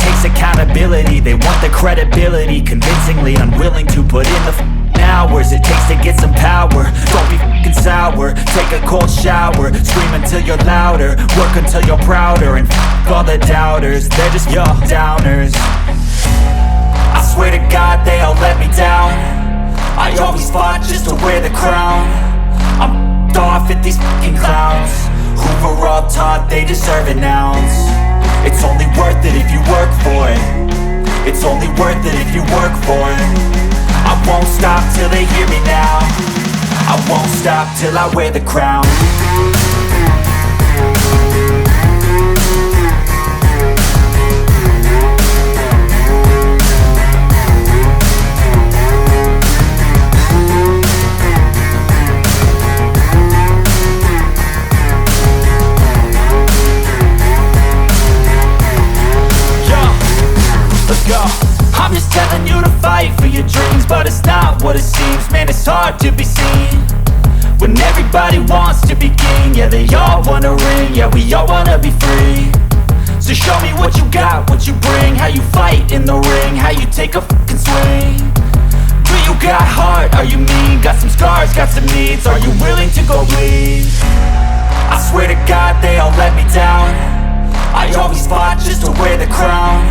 takes accountability. They want the credibility, convincingly unwilling to put in the hours it takes to get some power. Don't be f***ing sour, take a cold shower, scream until you're louder, work until you're prouder, and f*** all the doubters, they're just your downers. I swear to God they all let me down. I always fought just to wear the crown. I'm f***ed off at these f***ing clowns who were all taught they deserve an ounce. It's only worth it if you work for it. It's only worth it if you work for it. I won't stop till they hear me now. I won't stop till I wear the crown. Let's go. I'm just telling you to fight for your dreams, but it's not what it seems. Man, it's hard to be seen when everybody wants to be king. Yeah, they all wanna ring, yeah, we all wanna be free. So show me what you got, what you bring, how you fight in the ring, how you take a fucking swing. Do you got heart, are you mean? Got some scars, got some needs, are you willing to go bleed? I swear to God they all let me down. I always fought just to wear the crown.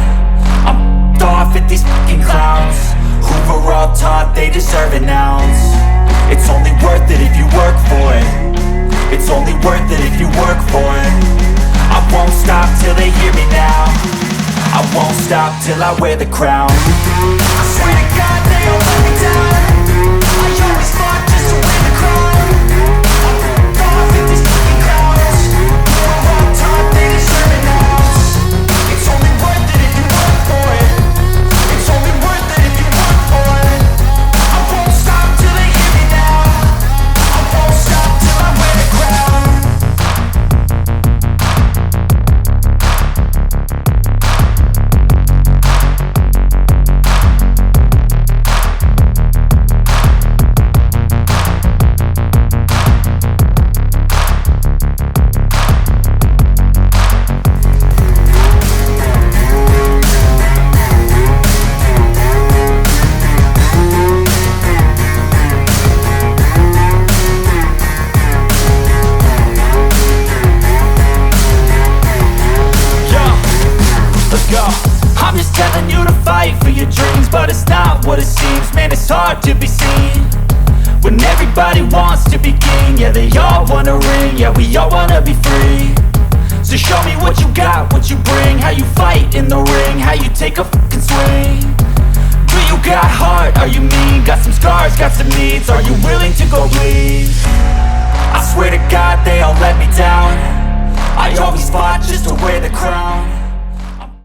I'm off at these fucking clowns who were all taught they deserve an ounce. It's only worth it if you work for it. It's only worth it if you work for it. I won't stop till they hear me now. I won't stop till I wear the crown. I swear to God they all let me down. I always fought just to wear the crown. I'm off at these fucking clowns who were all taught they deserve an ounce. It's only worth it if you work for it. It's only worth it if you work for it. I won't stop till they hear me now. I won't stop till I wear the crown. I'm just telling you to fight for your dreams, but it's not what it seems. Man, it's hard to be seen when everybody wants to be king. Yeah, they all wanna ring, yeah, we all wanna be free. So show me what you got, what you bring, how you fight in the ring, how you take a fucking swing. Do you got heart, are you mean? Got some scars, got some needs, are you willing to go bleed? I swear to God they all let me down. I always fought just to wear the crown.